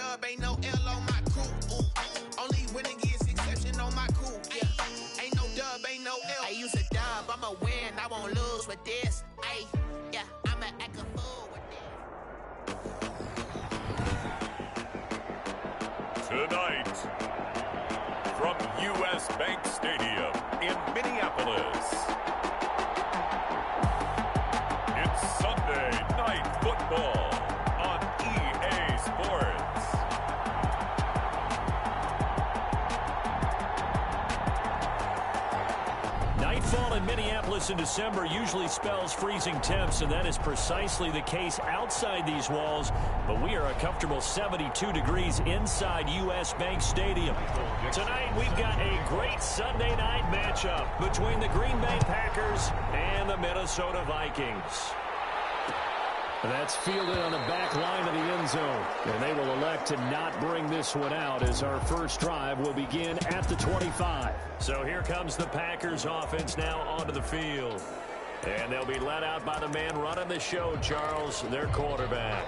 dub, ain't no L on my crew. Only winning is exception on my crew. Yeah. Ain't no dub, ain't no L. I use a dub, I'ma win, I won't lose with this. Ay, yeah, I'ma act a fool with this. Tonight, from U.S. Bank Stadium in Minneapolis, it's Sunday Night Football on EA Sports. Nightfall in Minneapolis in December usually spells freezing temps, and that is precisely the case outside these walls. But we are a comfortable 72 degrees inside U.S. Bank Stadium. Tonight, we've got a great Sunday night matchup between the Green Bay Packers and the Minnesota Vikings. That's fielded on the back line of the end zone. And they will elect to not bring this one out as our first drive will begin at the 25. So here comes the Packers offense now onto the field. And they'll be led out by the man running the show, Charles, their quarterback.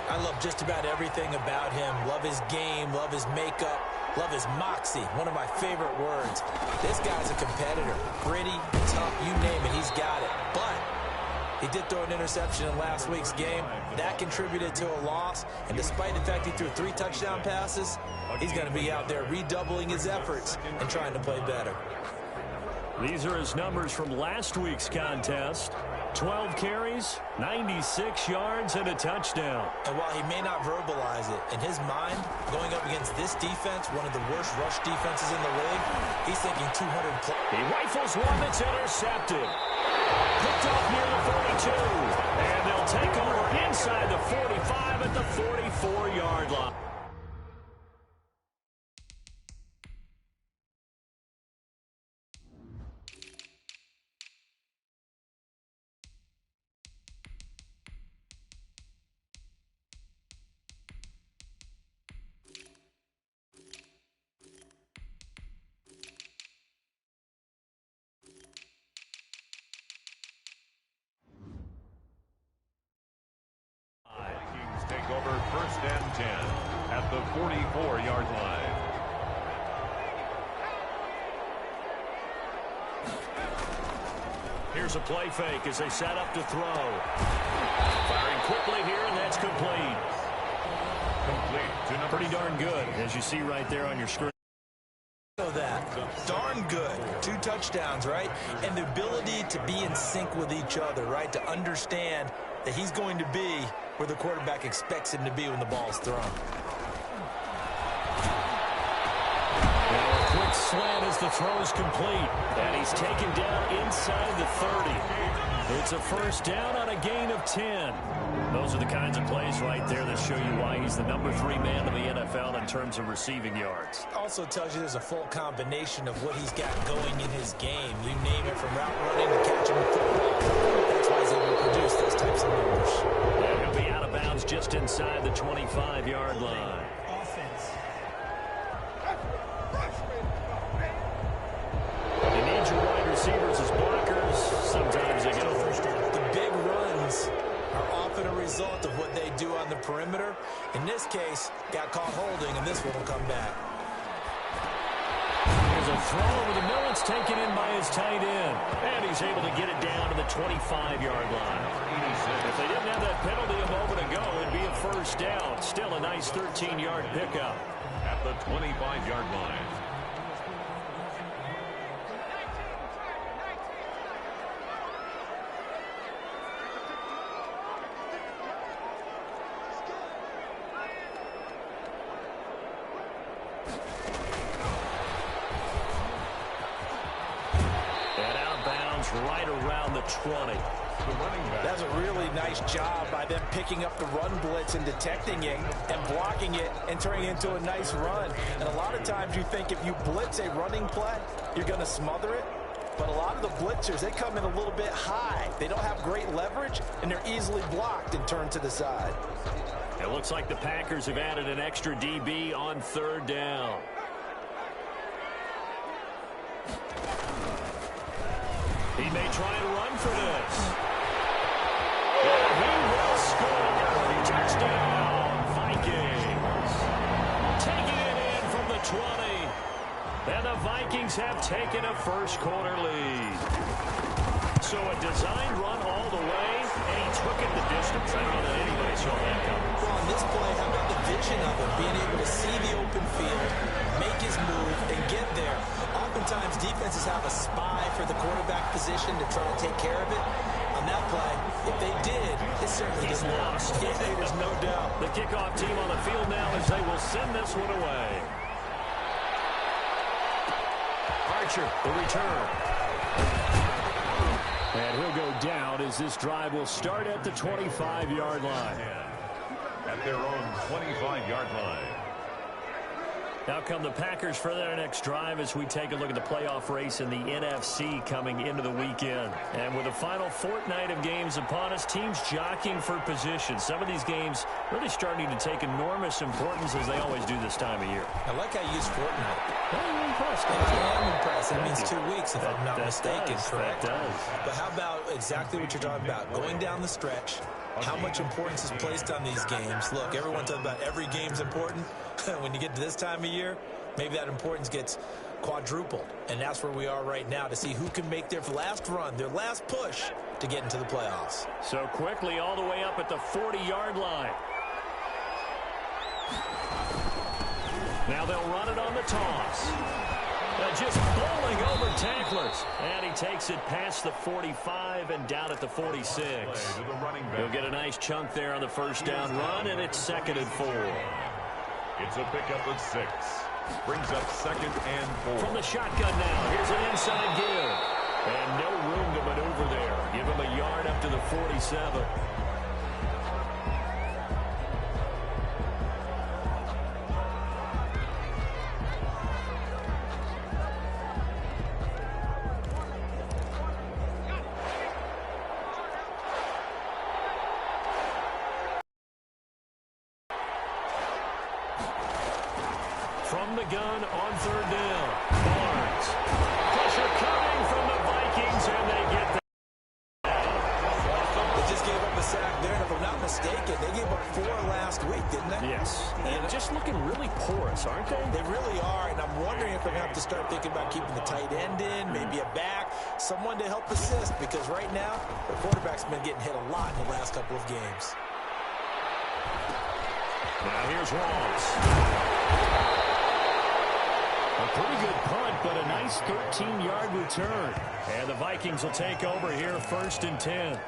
I love just about everything about him. Love his game, love his makeup, love his moxie. One of my favorite words. This guy's a competitor. Gritty, tough, you name it, he's got it. But he did throw an interception in last week's game. That contributed to a loss. And despite the fact he threw 3 touchdown passes, he's going to be out there redoubling his efforts and trying to play better. These are his numbers from last week's contest. 12 carries, 96 yards, and a touchdown. And while he may not verbalize it, in his mind, going up against this defense, one of the worst rush defenses in the league, he's thinking 200 plus. He rifles one that's intercepted. Picked off near the 42. And they'll take over inside the 45 at the 44-yard line. Take over 1st and 10 at the 44-yard line. Here's a play fake as they set up to throw. Firing quickly here, and that's complete. Pretty darn good, as you see right there on your screen. That darn good. 2 touchdowns, right? And the ability to be in sync with each other, right? To understand that he's going to be where the quarterback expects him to be when the ball's thrown. Now a quick slant as the throw's complete. And he's taken down inside the 30. It's a first down on a gain of 10. Those are the kinds of plays right there that show you why he's the number 3 man in the NFL in terms of receiving yards. Also tells you there's a full combination of what he's got going in his game. You name it, from route running to catching the football. That's why he's able to produce those types of numbers. Yeah, he'll be out of bounds just inside the 25-yard line. You need your wide receivers as blockers. Sometimes they get a first down. The big runs are often a result of what they do on the perimeter. In this case, got caught holding, and this one will come back. There's a throw over the middle. It's taken in by his tight end. And he's able to get it down to the 25-yard line. If they didn't have that penalty a moment ago, it'd be a first down. Still a nice 13-yard pickup. At the 25-yard line. Right around the 20. That's a really nice job by them picking up the run blitz and detecting it and blocking it and turning it into a nice run. And a lot of times you think if you blitz a running play, you're going to smother it. But a lot of the blitzers, they come in a little bit high. They don't have great leverage, and they're easily blocked and turned to the side. It looks like the Packers have added an extra DB on 3rd down. He may try to run for this. And he will score. Touchdown, Vikings. the Vikings have taken a first-quarter lead. So a designed run all the way, and he took it the distance. I don't know that anybody saw that coming. Well, on this play, how about the vision of him, being able to see the open field, make his move, and get there. Oftentimes, defenses have a spy for the quarterback position to try to take care of it. On that play, if they did, it certainly didn't work. Yeah, there's no doubt. The kickoff team on the field now as they will send this one away. Archer, the return. And he'll go down as this drive will start at the 25-yard line. At their own 25-yard line. Out come the Packers for their next drive as we take a look at the playoff race in the NFC coming into the weekend. And with the final fortnight of games upon us, teams jockeying for position. Some of these games really starting to take enormous importance as they always do this time of year. I like how you use fortnight. Well, you're impressed. I am impressed. That means 2 weeks if I'm not mistaken, correct? That does. But how about exactly what you're talking about? Going down the stretch, how much importance is placed on these games? Look, everyone talks about every game's important. When you get to this time of year, maybe that importance gets quadrupled. And that's where we are right now to see who can make their last run, their last push to get into the playoffs. So quickly all the way up at the 40-yard line. Now they'll run it on the toss. Just bowling over tacklers. And he takes it past the 45 and down at the 46. He'll get a nice chunk there on the first down run, and it's 2nd and 4. It's a pickup of 6. Brings up 2nd and 4. From the shotgun now, here's an inside give. And no room to maneuver there. Give him a yard up to the 47. From the gun on 3rd down. Barnes. Pressure coming from the Vikings, and they get the They just gave up a sack there, and if I'm not mistaken, they gave up 4 last week, didn't they? Yes. And just looking really porous, aren't they? They really are, and I'm wondering if they're going to have to start thinking about keeping the tight end in, maybe a back, someone to help assist, because right now, the quarterback's been getting hit a lot in the last couple of games. Now here's Ross. A pretty good punt, but a nice 13-yard return. And the Vikings will take over here 1st and 10.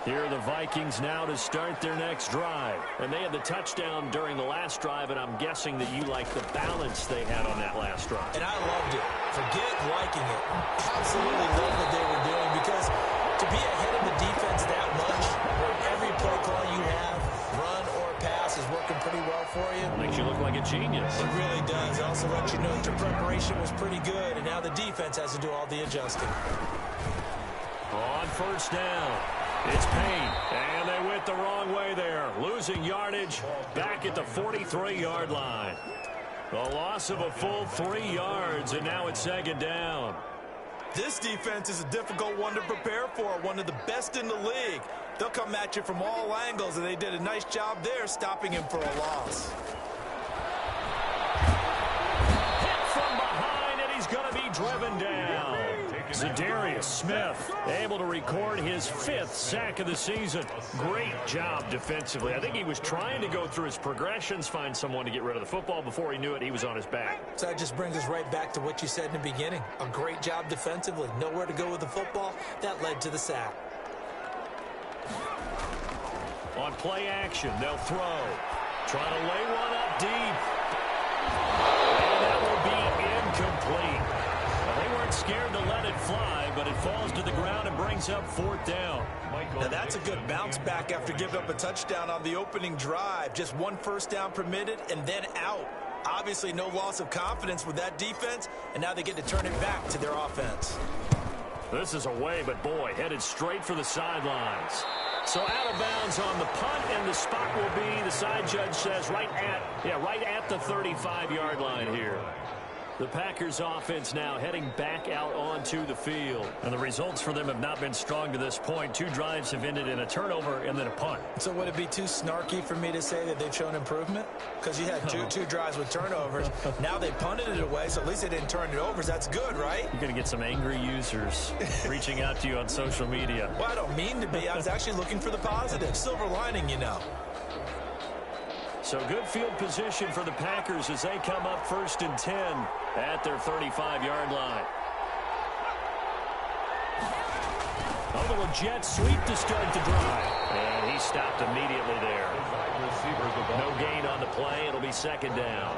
Here are the Vikings now to start their next drive. And they had the touchdown during the last drive, and I'm guessing that you like the balance they had on that last drive. And I loved it. Forget liking it. Absolutely love what they were doing, because to be ahead of the defense that much, where every play call you have, run or pass, is working pretty well for you. Makes you look like a genius. It really does. It also lets you know that your preparation was pretty good, and now the defense has to do all the adjusting. On 1st down, it's Payne, and they went the wrong way there. Losing yardage back at the 43-yard line. The loss of a full 3 yards, and now it's 2nd down. This defense is a difficult one to prepare for, one of the best in the league. They'll come at you from all angles, and they did a nice job there stopping him for a loss. Hit from behind, and he's going to be driven down. Zadarius Smith able to record his 5th sack of the season. Great job defensively. I think he was trying to go through his progressions, find someone to get rid of the football. Before he knew it, he was on his back. So that just brings us right back to what you said in the beginning. A great job defensively. Nowhere to go with the football. That led to the sack. On play action, they'll throw. Trying to lay one up deep. And that will be incomplete. Well, they weren't scared to let it fly, but it falls to the ground and brings up 4th down. Now that's a good bounce back after giving up a touchdown on the opening drive. Just 1 first down permitted and then out. Obviously no loss of confidence with that defense, and now they get to turn it back to their offense. This is away, but boy, headed straight for the sidelines. So out of bounds on the punt, and the spot will be, the side judge says, right at the 35-yard line here. The Packers offense now heading back out onto the field. And the results for them have not been strong to this point. 2 drives have ended in a turnover and then a punt. So would it be too snarky for me to say that they've shown improvement? Because you had two drives with turnovers. Now they punted it away, so at least they didn't turn it over. That's good, right? You're going to get some angry users reaching out to you on social media. Well, I don't mean to be. I was actually looking for the positive. Silver lining, you know. So good field position for the Packers as they come up 1st and 10 at their 35-yard line. A little jet sweep to start the drive. And he stopped immediately there. No gain on the play. It'll be 2nd down.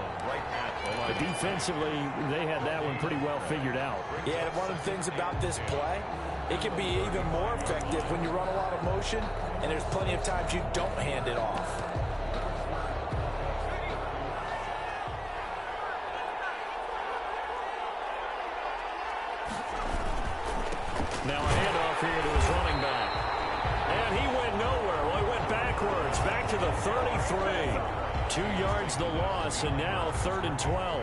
But defensively, they had that one pretty well figured out. Yeah, and one of the things about this play, it can be even more effective when you run a lot of motion, and there's plenty of times you don't hand it off. Now a handoff here to his running back. And he went nowhere. Well, he went backwards, back to the 33. 2 yards the loss, and now 3rd and 12.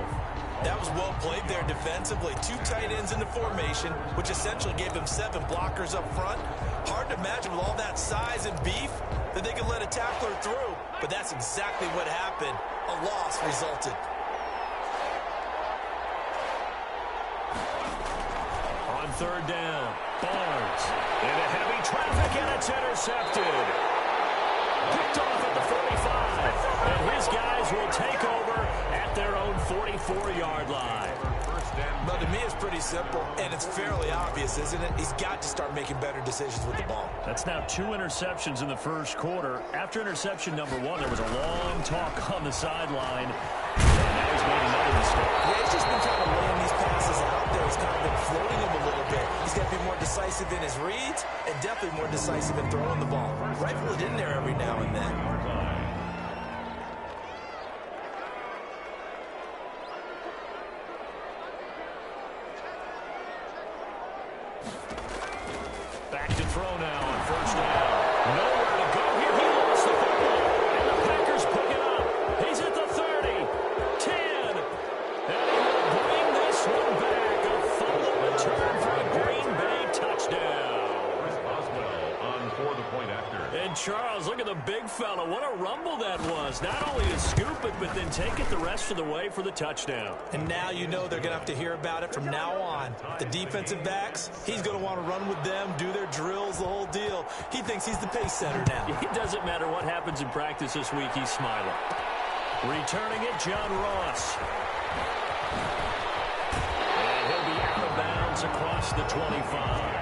That was well played there defensively. 2 tight ends in the formation, which essentially gave them 7 blockers up front. Hard to imagine with all that size and beef that they could let a tackler through. But that's exactly what happened. A loss resulted. On 3rd down, Barnes into heavy traffic, and it's intercepted. Picked off at the 45, and his guys will take over at their own 44-yard line. Well, to me, it's pretty simple, and it's fairly obvious, isn't it? He's got to start making better decisions with the ball. That's now 2 interceptions in the 1st quarter. After interception number 1, there was a long talk on the sideline. And now he's made another mistake. Yeah, he's just been kind of laying these passes out there. He's kind of been floating them a little bit. He's got to be more decisive in his reads and definitely more decisive in throwing the ball. Rifle it in there every now and then. Back to throw now on 1st down. Nowhere to go here. He lost the football. And the Packers pick it up. He's at the 30, 10. And he will bring this one back. A fumble return for a Green Bay touchdown. On for the point after. And Charles, look at the big fella. What a rumble that was. Not only to scoop it, but then take it the rest of the way for the touchdown. And now you know they're going to have to hear about it from now on. The defensive backs, he's going to want to run with them, do their drills, the whole deal. He thinks he's the pace setter now. It doesn't matter what happens in practice this week, he's smiling. Returning it, John Ross. And he'll be out of bounds across the 25.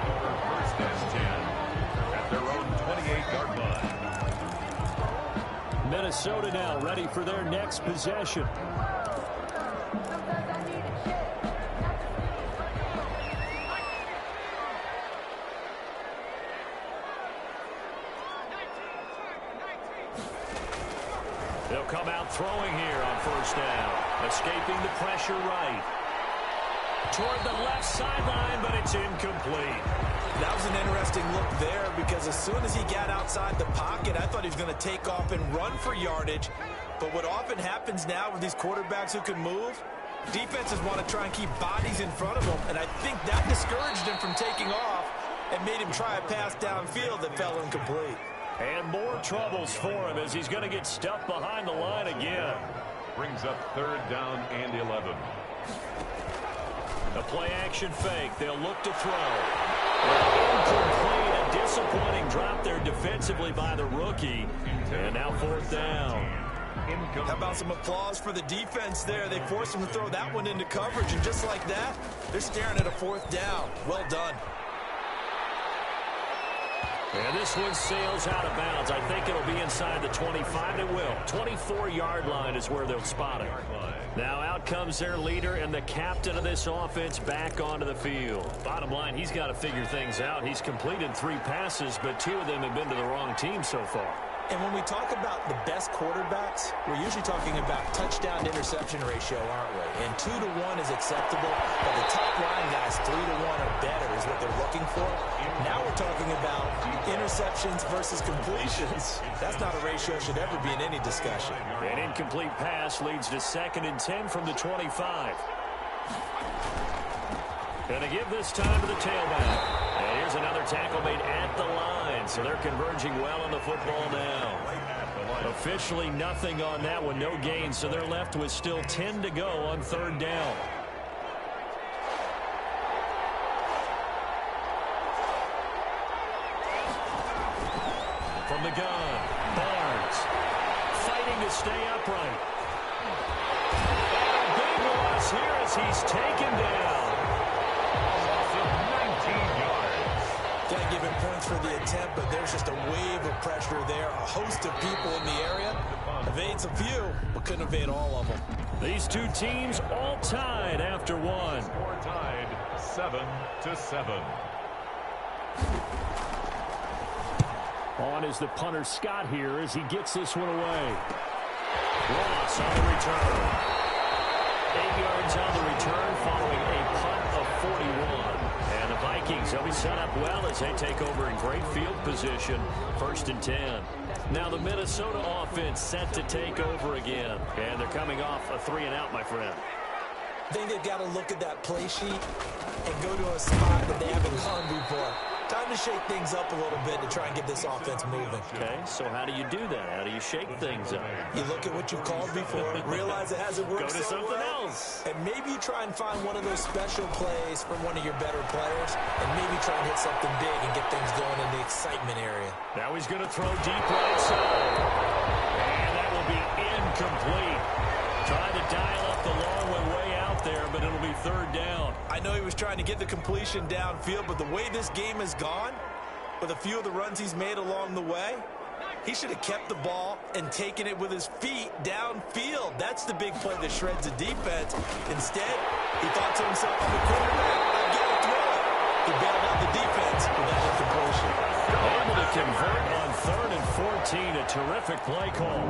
1st and 10 at their own 28-yard line. Minnesota now ready for their next possession. They'll come out throwing here on 1st down. Escaping the pressure right. Toward the left sideline, but it's incomplete. That was an interesting look there because as soon as he got outside the pocket, I thought he was going to take off and run for yardage. But what often happens now with these quarterbacks who can move, defenses want to try and keep bodies in front of them, and I think that discouraged him from taking off and made him try a pass downfield that fell incomplete. And more troubles for him as he's going to get stuffed behind the line again. Brings up 3rd down and 11. A play-action fake. They'll look to throw. Incomplete. A disappointing drop there defensively by the rookie. And now 4th down. How about some applause for the defense there? They forced him to throw that one into coverage, and just like that, they're staring at a 4th down. Well done. And this one sails out of bounds. I think it'll be inside the 25. It will. 24-yard line is where they'll spot it. Now out comes their leader and the captain of this offense back onto the field. Bottom line, he's got to figure things out. He's completed 3 passes, but 2 of them have been to the wrong team so far. And when we talk about the best quarterbacks, we're usually talking about touchdown to interception ratio, aren't we? And 2 to 1 is acceptable, but the top line guys, 3 to 1 or better is what they're looking for. Now we're talking about interceptions versus completions. That's not a ratio that should ever be in any discussion. An incomplete pass leads to 2nd and 10 from the 25. Going to give this time to the tailback. And here's another tackle made at the line. So they're converging well on the football now. Officially nothing on that one. No gain. So they're left with still 10 to go on third down. From the gun, Barnes fighting to stay upright. And a big loss here as he's taken down. Loss of 19 yards. Can't give him points for the attempt, but there's just a wave of pressure there. A host of people in the area. Evades a few, but couldn't evade all of them. These two teams all tied after one. Score tied 7-7. On is the punter Scott here as he gets this one away. Ross on the return. 8 yards on the return following a punt of 41. And the Vikings, they'll be set up well as they take over in great field position. 1st and 10. Now the Minnesota offense set to take over again. And they're coming off a 3-and-out, my friend. I think they've got to look at that play sheet and go to a spot that they haven't gone before. Time to shake things up a little bit to try and get this offense moving. Okay, so how do you do that? How do you shake things up? You look at what you called before, realize it hasn't worked Go to so something well, else. and maybe you try and find one of those special plays from one of your better players, and maybe try and hit something big and get things going in the excitement area. Now he's going to throw deep right side. And that will be incomplete. Trying to dial up the long one way out there, but it'll be third down. I know he was trying to get the completion downfield, but the way this game has gone, with a few of the runs he's made along the way, he should have kept the ball and taken it with his feet downfield. That's the big play that shreds the defense. Instead, he thought to himself, I'm the quarterback, I've got to throw it. He bailed out the defense with that incompletion. Able to convert on 3rd and 14. A terrific play call.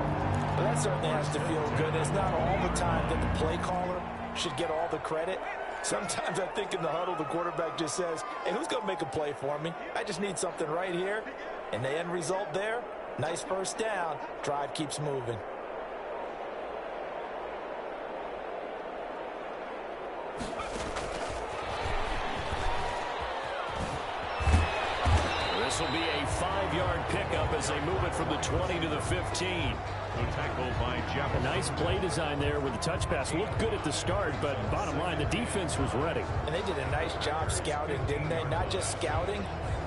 Well, that certainly has to feel good. It's not all the time that the play caller should get all the credit. Sometimes I think in the huddle, the quarterback just says, hey, who's going to make a play for me? I just need something right here. And the end result there, nice first down. Drive keeps moving. This will be a 5-yard pickup as they move it from the 20 to the 15. The tackle by Jeff. A nice play design there with the touch pass. Looked good at the start, but bottom line, the defense was ready. And they did a nice job scouting, didn't they? Not just scouting,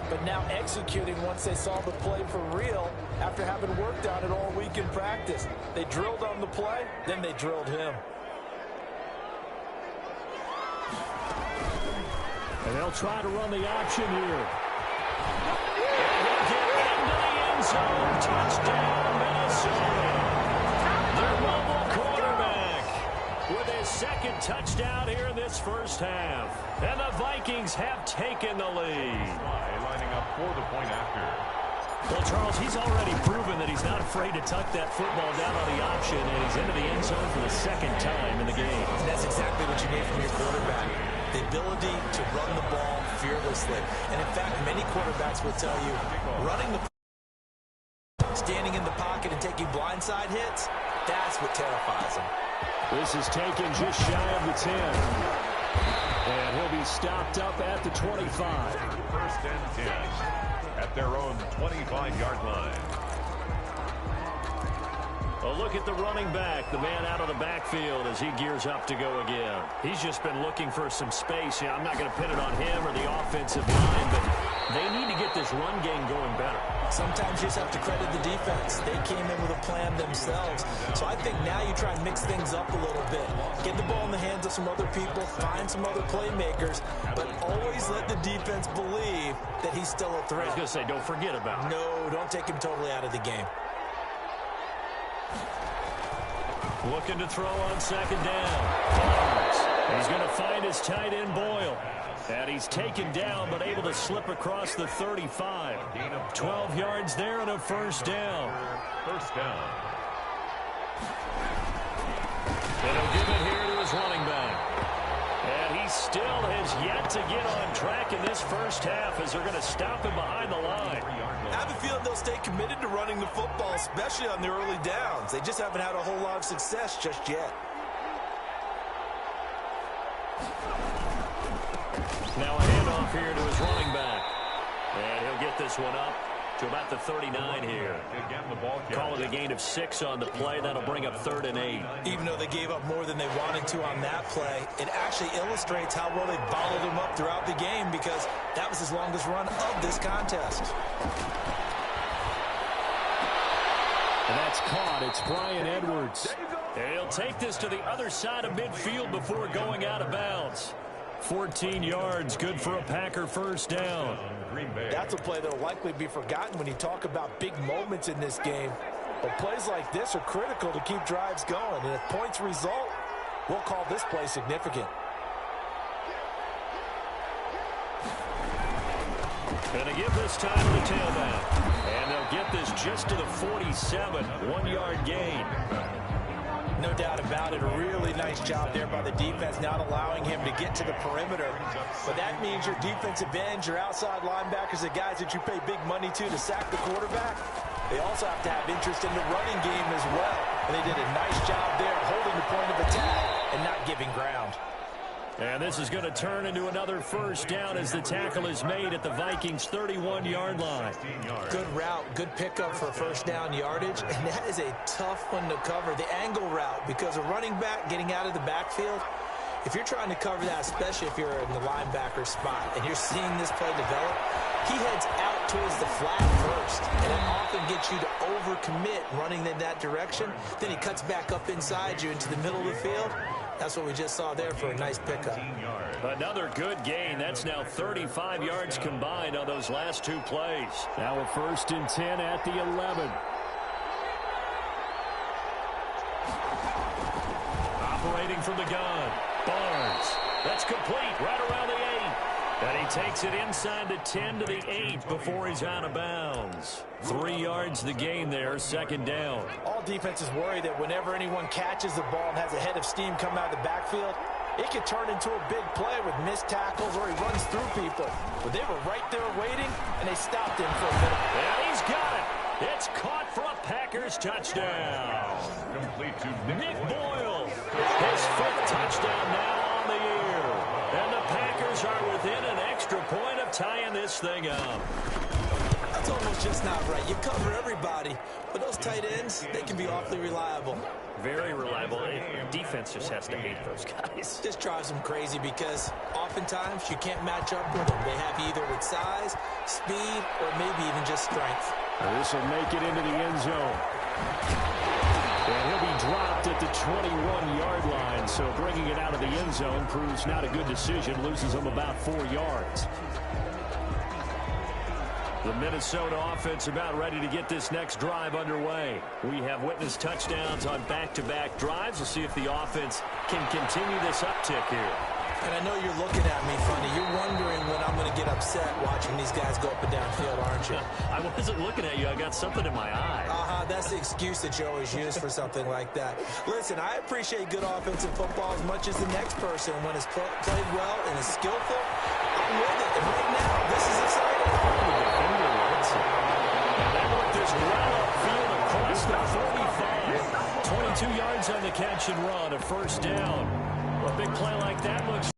but now executing once they saw the play for real after having worked on it all week in practice. They drilled on the play, then they drilled him. And they'll try to run the option here. He'll get into the end zone. Touchdown, Minnesota. Their mobile quarterback with his second touchdown here in this first half. And the Vikings have taken the lead. Lining up for the point after. Well, Charles, he's already proven that he's not afraid to tuck that football down on the option, and he's into the end zone for the second time in the game. And that's exactly what you need from your quarterback. The ability to run the ball fearlessly. And in fact, many quarterbacks will tell you, running the standing in the pocket and taking blindside hits, that's what terrifies him. This is taken just shy of the 10. And he'll be stopped up at the 25. 1st and 10 at their own 25-yard line. A look at the running back, the man out of the backfield as he gears up to go again. He's just been looking for some space. Yeah, I'm not going to pin it on him or the offensive line, but they need to get this run game going better. Sometimes you just have to credit the defense. They came in with a plan themselves. So I think now you try and mix things up a little bit. Get the ball in the hands of some other people, find some other playmakers, but always let the defense believe that he's still a threat. I was going to say, don't forget about it. No, don't take him totally out of the game. Looking to throw on second down. Barnes. He's going to find his tight end, Boyle. And he's taken down, but able to slip across the 35. 12 yards there and a first down. First down. And he'll give it here to his running back. And he still has yet to get on track in this first half as they're going to stop him behind the line. I have a feeling they'll stay committed to running the football, especially on the early downs. They just haven't had a whole lot of success just yet. Now a handoff here to his running back. And he'll get this one up to about the 39 here. Call it a gain of 6 on the play. That'll bring up 3rd and 8. Even though they gave up more than they wanted to on that play, it actually illustrates how well they bottled him up throughout the game, because that was his longest run of this contest. And that's caught. It's Brian Edwards. And he'll take this to the other side of midfield before going out of bounds. 14 yards, good for a Packer first down. That's a play that will likely be forgotten when you talk about big moments in this game. But plays like this are critical to keep drives going. And if points result, we'll call this play significant. Going to give this time to the tailback. And they'll get this just to the 47, 1-yard gain. No doubt about it. A really nice job there by the defense, not allowing him to get to the perimeter. But that means your defensive ends, your outside linebackers, the guys that you pay big money to sack the quarterback, they also have to have interest in the running game as well. And they did a nice job there holding the point of attack and not giving ground. And this is going to turn into another first down as the tackle is made at the Vikings' 31-yard line. Good route, good pickup for first down yardage, and that is a tough one to cover, the angle route, because a running back getting out of the backfield, if you're trying to cover that, especially if you're in the linebacker spot and you're seeing this play develop, he heads out towards the flat first, and it often gets you to overcommit running in that direction. Then he cuts back up inside you into the middle of the field. That's what we just saw there for a nice pickup. Another good gain. That's now 35 yards combined on those last 2 plays. Now a 1st and 10 at the 11. Operating from the gun. Barnes. That's complete right around the 8. And he takes it inside the 10 to the 8 before he's out of bounds. 3 yards the gain there, 2nd down. All defenses worry that whenever anyone catches the ball and has a head of steam come out of the backfield, it could turn into a big play with missed tackles or he runs through people. But they were right there waiting, and they stopped him for a minute. And he's got it. It's caught for a Packers touchdown. Complete to Nick Boyle. His 5th touchdown now on the year. And the Packers are within an extra point of tying this thing up. That's almost just not right. You cover everybody, but those tight ends, they can be awfully reliable. Very reliable. Defense just has to hate those guys. This drives them crazy because oftentimes you can't match up with them. They have either with size, speed, or maybe even just strength. This will make it into the end zone. And he'll be dropped at the 21-yard line, so bringing it out of the end zone proves not a good decision, loses him about 4 yards. The Minnesota offense about ready to get this next drive underway. We have witnessed touchdowns on back-to-back drives. We'll see if the offense can continue this uptick here. And I know you're looking at me funny. You're wondering when I'm going to get upset watching these guys go up and down field, aren't you? I wasn't looking at you. I got something in my eye. That's the excuse that you always use for something like that. Listen, I appreciate good offensive football as much as the next person. When it's played well and is skillful, I'm with it. And right now, this is exciting. And they work this well upfield across the 45. 22 yards on the catch and run, a first down. A big play like that looks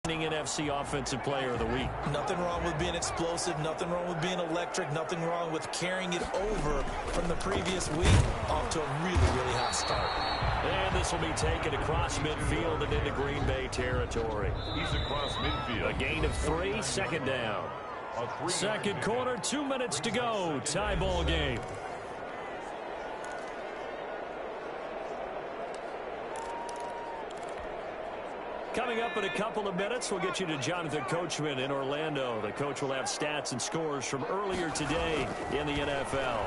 NFC Offensive Player of the Week. Nothing wrong with being explosive, nothing wrong with being electric, nothing wrong with carrying it over from the previous week off to a really, really hot start. And this will be taken across midfield and into Green Bay territory. He's across midfield. A gain of 3, 2nd down. Second quarter, 2 minutes to go. Tie ball game. Coming up in a couple of minutes, we'll get you to Jonathan Coachman in Orlando. The coach will have stats and scores from earlier today in the NFL.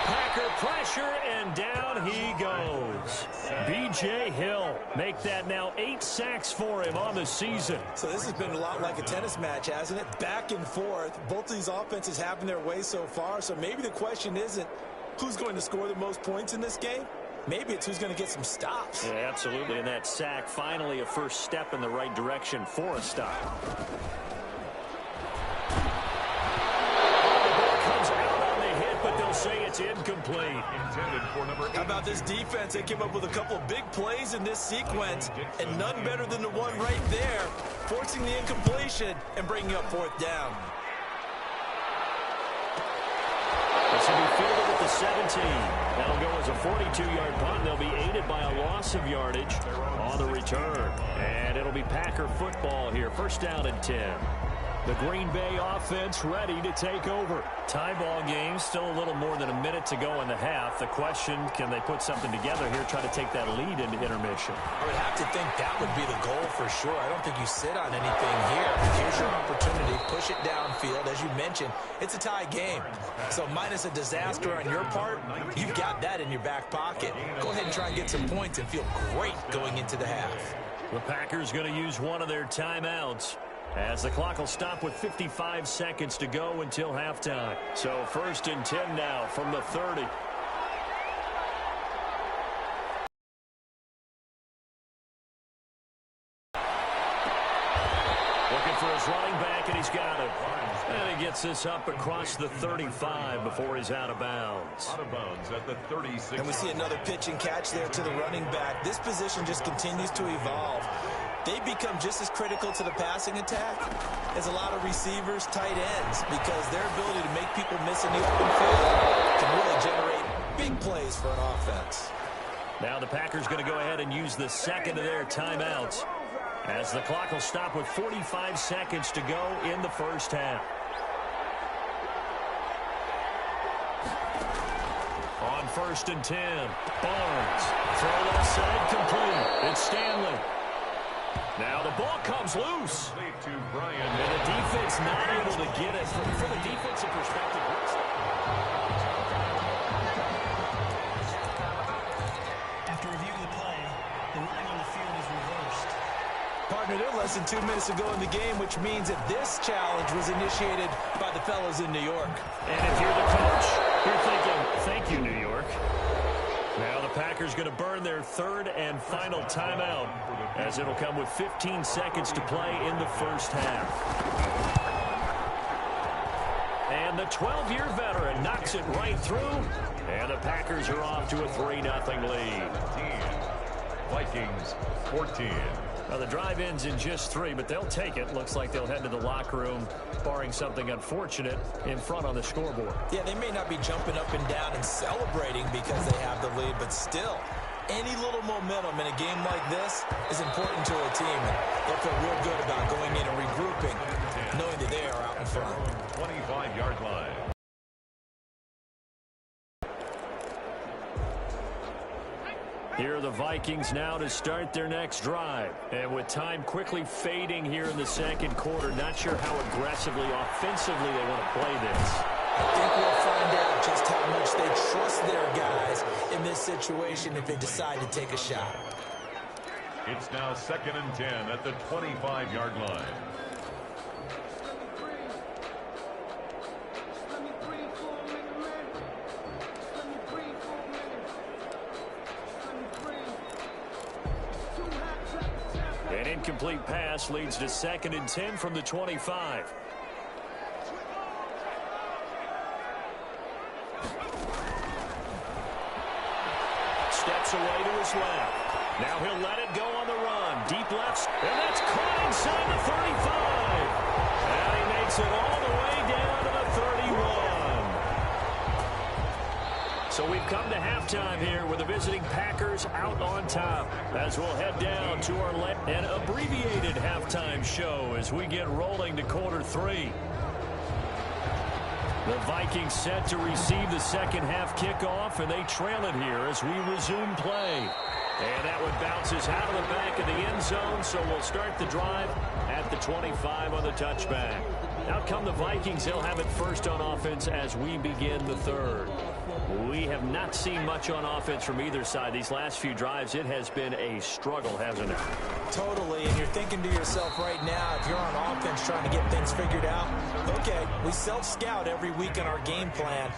Packer pressure, and down he goes. B.J. Hill, make that now 8 sacks for him on the season. So this has been a lot like a tennis match, hasn't it? Back and forth. Both of these offenses having their way so far. So maybe the question isn't who's going to score the most points in this game. Maybe it's who's going to get some stops. Yeah, absolutely. And that sack, finally a first step in the right direction for a stop. The ball comes out on the hit, but they'll say it's It's incomplete. Intended for number 8. How about this defense? They came up with a couple of big plays in this sequence, and none better than the one right there, forcing the incompletion and bringing up 4th down. This will be fielded at the 17. That'll go as a 42-yard punt. They'll be aided by a loss of yardage on the return. And it'll be Packer football here. 1st down and 10. The Green Bay offense ready to take over. Tie ball game, still a little more than a minute to go in the half. The question, can they put something together here, try to take that lead into intermission? I would have to think that would be the goal for sure. I don't think you sit on anything here. Here's your opportunity. Push it downfield. As you mentioned, it's a tie game. So minus a disaster on your part, you've got that in your back pocket. Go ahead and try and get some points and feel great going into the half. The Packers going to use one of their timeouts, as the clock will stop with 55 seconds to go until halftime. So 1st and 10 now from the 30. Looking for his running back, and he's got it. And he gets this up across the 35 before he's out of bounds. Out of bounds at the 36. And we see another pitch and catch there to the running back. This position just continues to evolve. They become just as critical to the passing attack as a lot of receivers, tight ends, because their ability to make people miss in the open field can really generate big plays for an offense. Now the Packers going to go ahead and use the second of their timeouts, as the clock will stop with 45 seconds to go in the 1st half. On 1st and 10, Barnes. Throw left side, complete. It's Stanley. Now the ball comes loose. To Brian. And the defense not able to get it. From a defensive perspective, after reviewing the play, the ruling on the field is reversed. Partner, they're less than 2 minutes to go in the game, which means that this challenge was initiated by the fellas in New York. and if you're the coach, you're thinking, thank you, New York. Now the Packers going to burn their 3rd and final timeout, as it'll come with 15 seconds to play in the 1st half. And the 12-year veteran knocks it right through, and the Packers are off to a 3-0 lead. Vikings 14. Now the drive ends in just 3, but they'll take it. Looks like they'll head to the locker room, barring something unfortunate, in front on the scoreboard. Yeah, they may not be jumping up and down and celebrating because they have the lead, but still, any little momentum in a game like this is important to a team. And they'll feel real good about going in and regrouping, knowing that they are out in front. 25-yard line. Here are the Vikings now to start their next drive. And with time quickly fading here in the 2nd quarter, not sure how aggressively, offensively they want to play this. I think we'll find out just how much they trust their guys in this situation if they decide to take a shot. It's now 2nd and 10 at the 25-yard line. An incomplete pass leads to 2nd and 10 from the 25. Steps away to his left. Now he'll let it go on the run. Deep left, and that's caught inside the 35. And he makes it all the way down to the 31. So we've come to halftime here with the visiting Packers out on top, as we'll head down to our an abbreviated halftime show as we get rolling to quarter 3. The Vikings set to receive the 2nd half kickoff, and they trail it here as we resume play. And that one bounces out of the back of the end zone, so we'll start the drive at the 25 on the touchback. Out come the Vikings. They'll have it first on offense as we begin the 3rd. We have not seen much on offense from either side. These last few drives, it has been a struggle, hasn't it? Totally, and you're thinking to yourself right now, if you're on offense trying to get things figured out, okay, we self-scout every week in our game plan.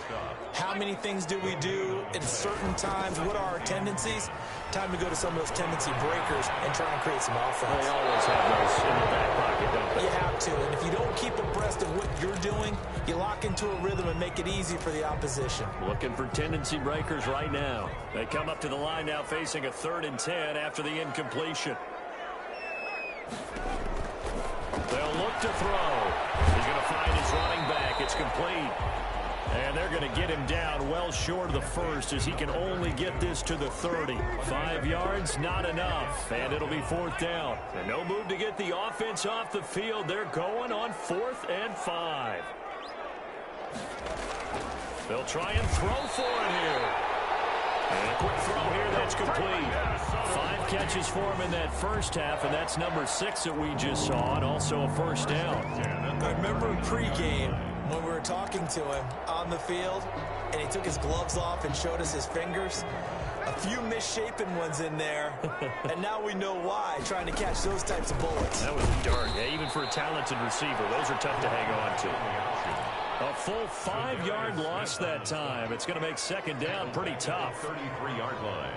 How many things do we do in certain times? What are our tendencies? Time to go to some of those tendency breakers and try and create some offense. They always have those in the back pocket, don't they? You have to, and if you don't keep a abreast of what you're doing, you lock into a rhythm and make it easy for the opposition. Looking for tendency breakers right now. They come up to the line now facing a 3rd and 10 after the incompletion. They'll look to throw. He's going to find his running back. It's complete. And they're going to get him down well short of the first as he can only get this to the 30. 5 yards, not enough. And it'll be 4th down. And no move to get the offense off the field. They're going on 4th and 5. They'll try and throw for it here. And a quick throw here that's complete. 5 catches for him in that first half, and that's number 6 that we just saw, and also a first down. I remember pregame when we were talking to him on the field, and he took his gloves off and showed us his fingers. A few misshapen ones in there, and now we know why, trying to catch those types of bullets. That was a dart. Yeah, even for a talented receiver, those are tough to hang on to. A full 5-yard loss that time. It's going to make 2nd down pretty tough. 33-yard line.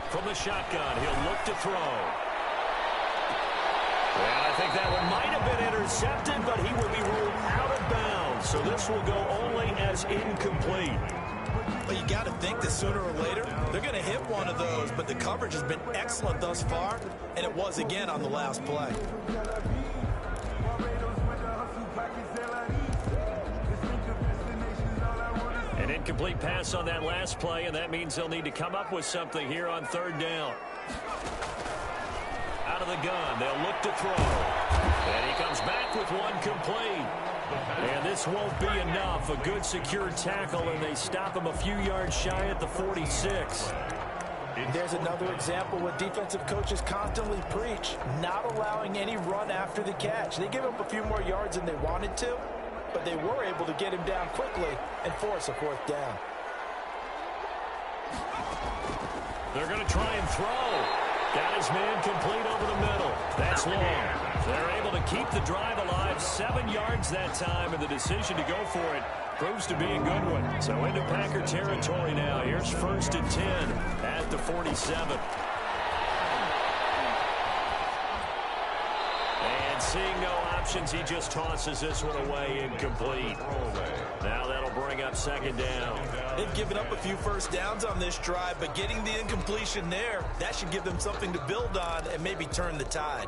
From the shotgun, he'll look to throw. And I think that one might have been intercepted, but he will be ruled out of bounds. So this will go only as incomplete. Well, you got to think that sooner or later, they're going to hit one of those, but the coverage has been excellent thus far, and it was again on the last play. An incomplete pass on that last play, and that means they'll need to come up with something here on 3rd down. Out of the gun, they'll look to throw. And he comes back with one complete. And this won't be enough. A good secure tackle, and they stop him a few yards shy at the 46. There's another example what defensive coaches constantly preach, not allowing any run after the catch. They give up a few more yards than they wanted to, but they were able to get him down quickly and force a 4th down. They're going to try and throw. Got his man complete over the middle. That's long. They're able to keep the drive alive. 7 yards that time, and the decision to go for it proves to be a good one. So into Packer territory now. Here's 1st and 10 at the 47. And seeing no options, he just tosses this one away, incomplete. Now that'll bring up 2nd down. They've given up a few first downs on this drive, but getting the incompletion there, that should give them something to build on and maybe turn the tide.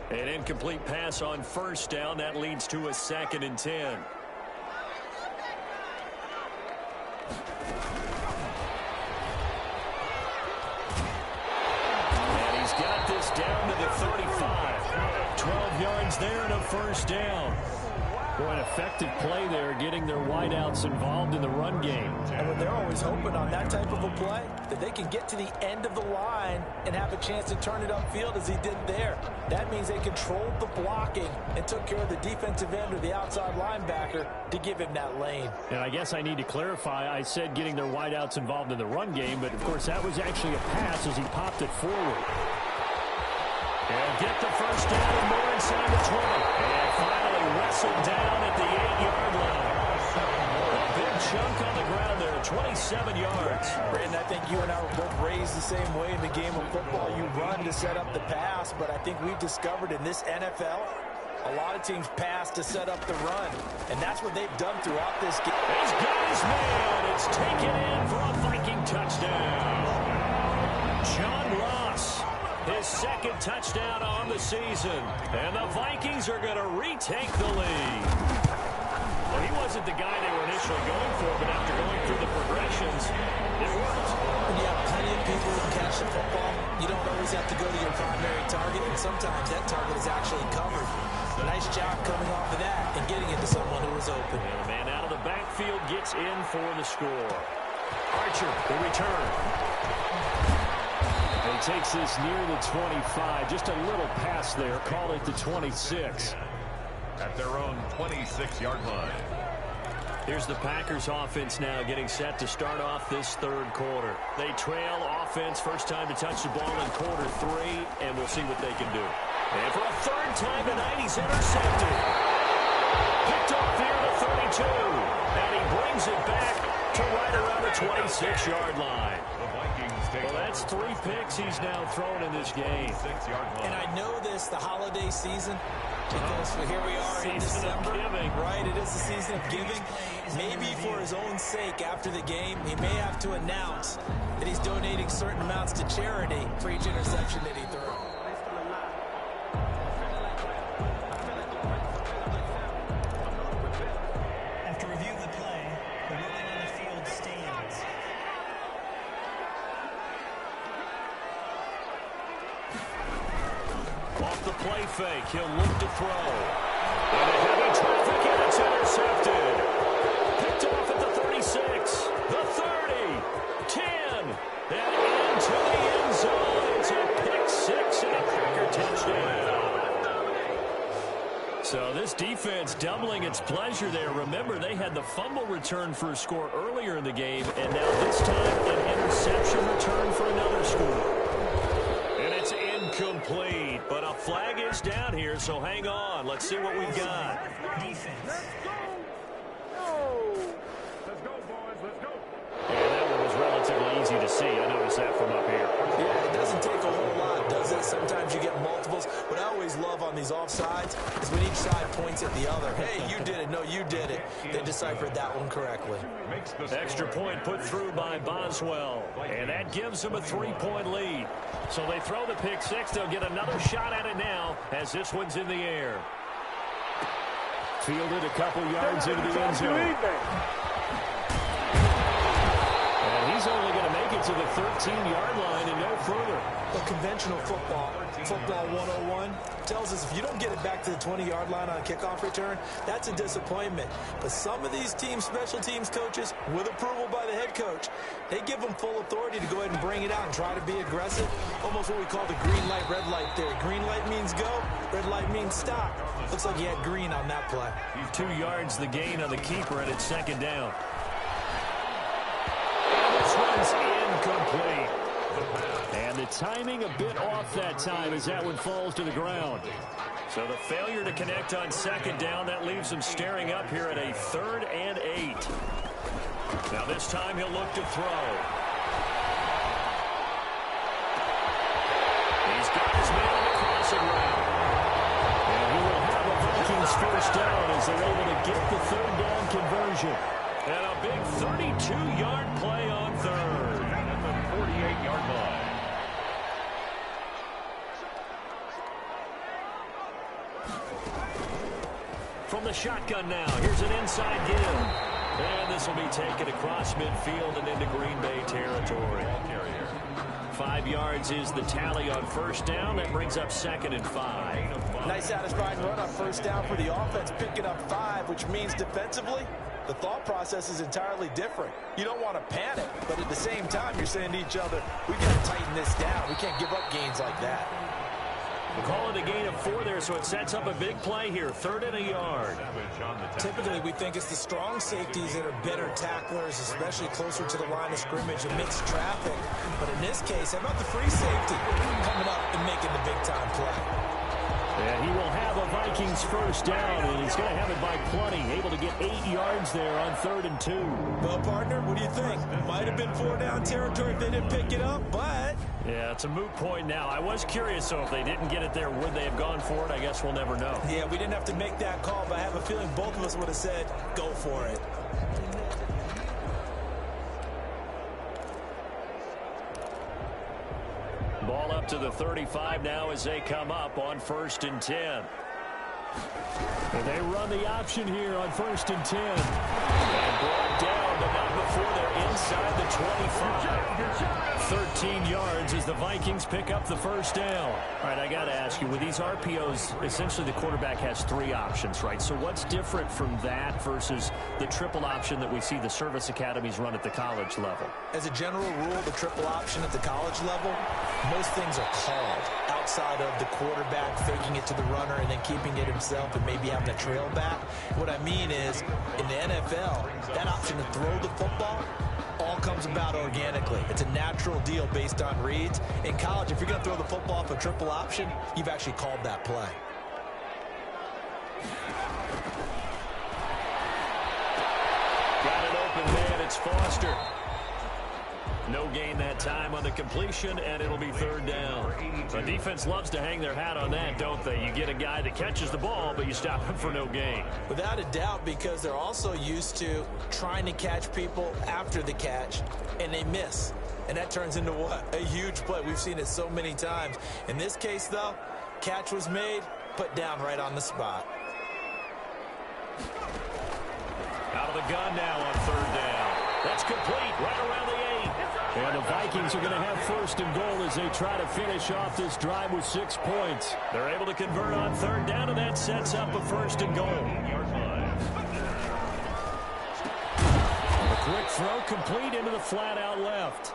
An incomplete pass on 1st down. That leads to a 2nd and 10. And he's got this down to the 35. 12 yards there and a 1st down. Boy, an effective play there, getting their wideouts involved in the run game. And when they're always hoping on that type of a play, that they can get to the end of the line and have a chance to turn it upfield as he did there. That means they controlled the blocking and took care of the defensive end or the outside linebacker to give him that lane. And I guess I need to clarify, I said getting their wideouts involved in the run game, but of course that was actually a pass as he popped it forward. They'll get the 1st down and more inside the 20. And finally wrestled down at the 8-yard line. A big chunk on the ground there, 27 yards. Brandon, I think you and I were both raised the same way in the game of football. You run to set up the pass, but I think we've discovered in this NFL, a lot of teams pass to set up the run, and that's what they've done throughout this game. He's got his man. It's taken in for a Viking touchdown. John Ross, his 2nd touchdown on the season, and the Vikings are going to retake the lead. Well, he wasn't the guy they were initially going for, but after going through the progressions, it worked. When you have plenty of people who catch the football, you don't always have to go to your primary target, and sometimes that target is actually covered. Nice job coming off of that and getting it to someone who was open. And the man out of the backfield gets in for the score. Archer, the return. And he takes this near the 25. Just a little pass there. Call it the 26. At their own 26-yard line. Here's the Packers offense now getting set to start off this 3rd quarter. They trail offense, first time to touch the ball in quarter 3, and we'll see what they can do. And for a 3rd time tonight, he's intercepted. Picked off here, the 32. And he brings it back to right around the 26-yard line. Well, that's 3 picks he's now thrown in this game. And I know this, the holiday season, because here we are in December. Right, it is the season of giving. Maybe for his own sake, after the game, he may have to announce that he's donating certain amounts to charity for each interception that he threw. After reviewing the play, the ruling on the field stands. Off the play fake, he'll look to throw. And a heavy traffic, and it's intercepted. Picked off at the 36, the 30, 10, and into the end zone. It's a pick six and a Packer touchdown. So this defense doubling its pleasure there. Remember, they had the fumble return for a score earlier in the game, and now this time an interception return for another score. And it's incomplete, but a flag is down here, so hang on. Let's see what we've got. Defense. And that one was relatively easy to see. I noticed that from up here. Yeah, it doesn't take a whole lot, does it? Sometimes you get multiples. What I always love on these offsides is when each side points at the other. Hey, you did it. No, you did it. They deciphered that one correctly. Extra point put through by Boswell. And that gives them a 3-point lead. So they throw the pick six. They'll get another shot at it now as this one's in the air. Fielded a couple yards into the end zone. And he's only going to make it to the 13-yard line and no further. But conventional football 101, tells us if you don't get it back to the 20-yard line on a kickoff return, that's a disappointment. But some of these teams, special teams coaches, with approval by the head coach, they give them full authority to go ahead and bring it out and try to be aggressive. Almost what we call the green light, red light theory. Green light means go, red light means stop. Looks like he had green on that play. 2 yards the gain on the keeper, and it's second down. This one's incomplete. And the timing a bit off that time as that one falls to the ground. So the failure to connect on second down, that leaves him staring up here at a 3rd and 8. Now this time he'll look to throw. He's got his man on the crossing route. And he will have a Vikings first down as they're able to get the 3rd down conversion. And a big 32-yard play on 3rd. At the 48-yard line. From the shotgun now, here's an inside give. And this will be taken across midfield and into Green Bay territory. 5 yards is the tally on first down. That brings up 2nd and 5. Nice satisfying run on first down for the offense, picking up 5, which means defensively, the thought process is entirely different. You don't want to panic, but at the same time, you're saying to each other, we got to tighten this down. We can't give up gains like that. We'll call it a gain of 4 there, so it sets up a big play here. 3rd and a yard. Typically, we think it's the strong safeties that are better tacklers, especially closer to the line of scrimmage amidst traffic. But in this case, how about the free safety coming up and making the big-time play? And he will have a Vikings first down, and he's going to have it by plenty. Able to get 8 yards there on 3rd and 2. Well, partner, what do you think? Might have been 4-down territory if they didn't pick it up, but... Yeah, it's a moot point now. I was curious, so if they didn't get it there, would they have gone for it? I guess we'll never know. Yeah, we didn't have to make that call, but I have a feeling both of us would have said, go for it. Ball up to the 35 now as they come up on 1st and 10. And they run the option here on 1st and 10. And brought down, but not before they're inside the 25. 13 yards as the Vikings pick up the first down. All right, I got to ask you, with these RPOs, essentially the quarterback has 3 options, right? So what's different from that versus the triple option that we see the service academies run at the college level? As a general rule, the triple option at the college level, most things are called outside of the quarterback faking it to the runner and then keeping it himself and maybe having a trail back. What I mean is, in the NFL, that option to throw the football all comes about organically. It's a natural deal based on reads. In college, if you're going to throw the football off a triple option, you've actually called that play. Foster. No gain that time on the completion, and it'll be third down. The defense loves to hang their hat on that, don't they? You get a guy that catches the ball, but you stop him for no gain. Without a doubt, because they're also used to trying to catch people after the catch, and they miss. And that turns into what? A huge play. We've seen it so many times. In this case, though, catch was made, put down right on the spot. Out of the gun now on third down. That's complete right around the 8. And the Vikings are going to have first and goal as they try to finish off this drive with 6 points. They're able to convert on third down, and that sets up a first and goal. A quick throw complete into the flat out left.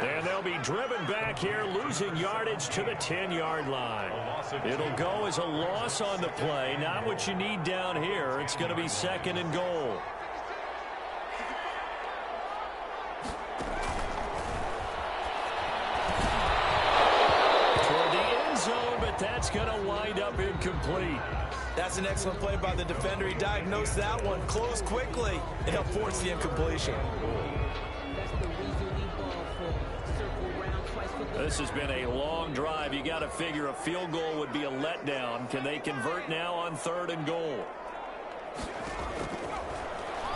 And they'll be driven back here, losing yardage to the 10-yard line. It'll go as a loss on the play. Not what you need down here. It's going to be second and goal. Toward the end zone, but that's going to wind up incomplete. That's an excellent play by the defender. He diagnosed that one, closed quickly, and he'll force the incompletion. This has been a long drive. You got to figure a field goal would be a letdown. Can they convert now on third and goal?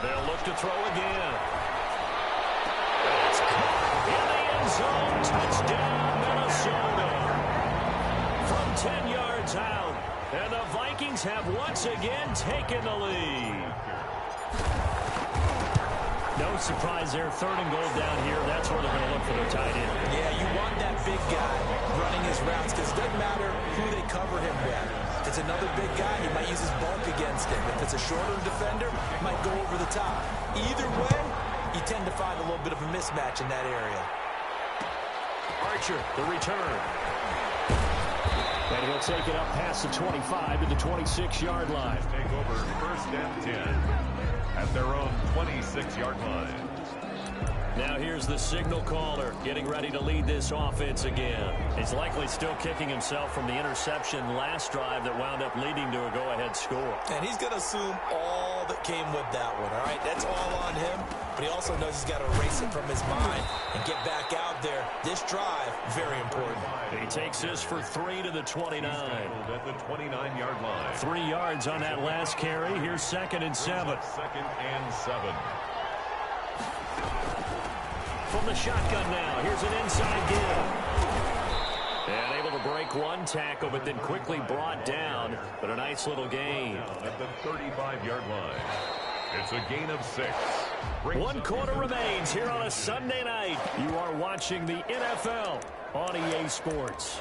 They'll look to throw again. It's caught in the end zone. Touchdown, Minnesota. From 10 yards out. And the Vikings have once again taken the lead. No surprise there. Third and goal down here. That's where they're going to look for their tight end. Yeah, you want that big guy running his routes because it doesn't matter who they cover him with. If it's another big guy, he might use his bulk against him. If it's a shorter defender, he might go over the top. Either way, you tend to find a little bit of a mismatch in that area. Archer, the return. And he'll take it up past the 25 to the 26-yard line. Take over first and 10 at their own 26-yard line. Now here's the signal caller getting ready to lead this offense again. He's likely still kicking himself from the interception last drive that wound up leading to a go-ahead score. And he's going to assume all that came with that one, all right? That's all on him, but he also knows he's got to erase it from his mind and get back out there. This drive, very important. He takes this for 3 to the 29. At the 29-yard line. 3 yards on that last carry. Here's second and 7. Second and 7. From the shotgun now. Here's an inside give. And able to break one tackle, but then quickly brought down. But a nice little gain. At the 35-yard line. It's a gain of 6. 1 quarter remains here on a Sunday night. You are watching the NFL on EA Sports.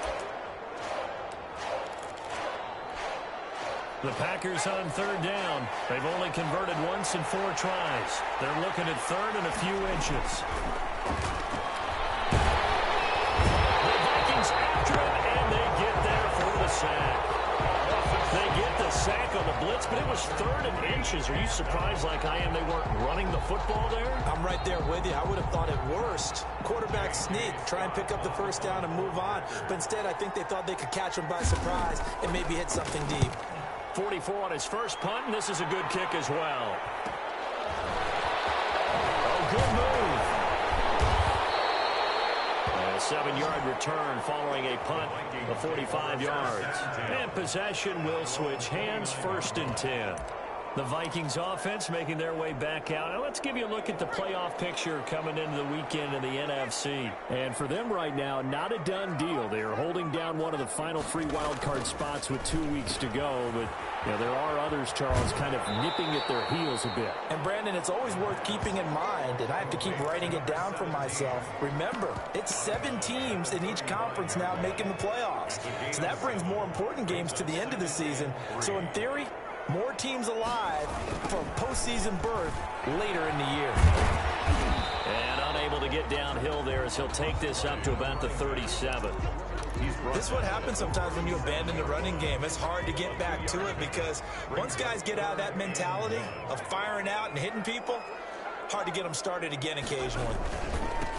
The Packers on third down. They've only converted once in 4 tries. They're looking at third and a few inches. The Vikings after him, and they get there for the sack. They get the sack on the blitz, but it was third and inches. Are you surprised like I am they weren't running the football there? I'm right there with you. I would have thought at worst, quarterback sneak, try and pick up the first down and move on. But instead, I think they thought they could catch him by surprise and maybe hit something deep. 44 on his first punt, and this is a good kick as well. Oh, good move. A 7-yard return following a punt of 45 yards. And possession will switch hands, first and 10. The Vikings offense making their way back out. Now let's give you a look at the playoff picture coming into the weekend in the NFC. And for them right now, not a done deal. They are holding down one of the final 3 wildcard spots with 2 weeks to go. But there are others, Charles, kind of nipping at their heels a bit. And, Brandon, it's always worth keeping in mind, and I have to keep writing it down for myself. Remember, it's 7 teams in each conference now making the playoffs. So that brings more important games to the end of the season. So, in theory, more teams alive for postseason berth later in the year. And unable to get downhill there as he'll take this up to about the 37. This is what happens sometimes when you abandon the running game. It's hard to get back to it because once guys get out of that mentality of firing out and hitting people, hard to get them started again occasionally.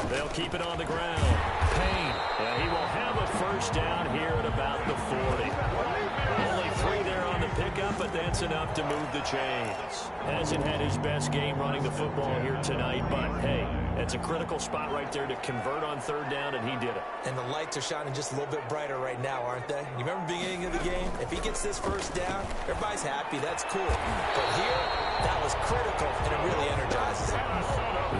They'll keep it on the ground. Payne, and he will have a first down here at about the 40. Only 3 there on the pickup, but that's enough to move the chains. Hasn't had his best game running the football here tonight, but hey, it's a critical spot right there to convert on third down, and he did it. And the lights are shining just a little bit brighter right now, aren't they? You remember the beginning of the game? If he gets this first down, everybody's happy. That's cool. But here, that was critical, and it really energizes him.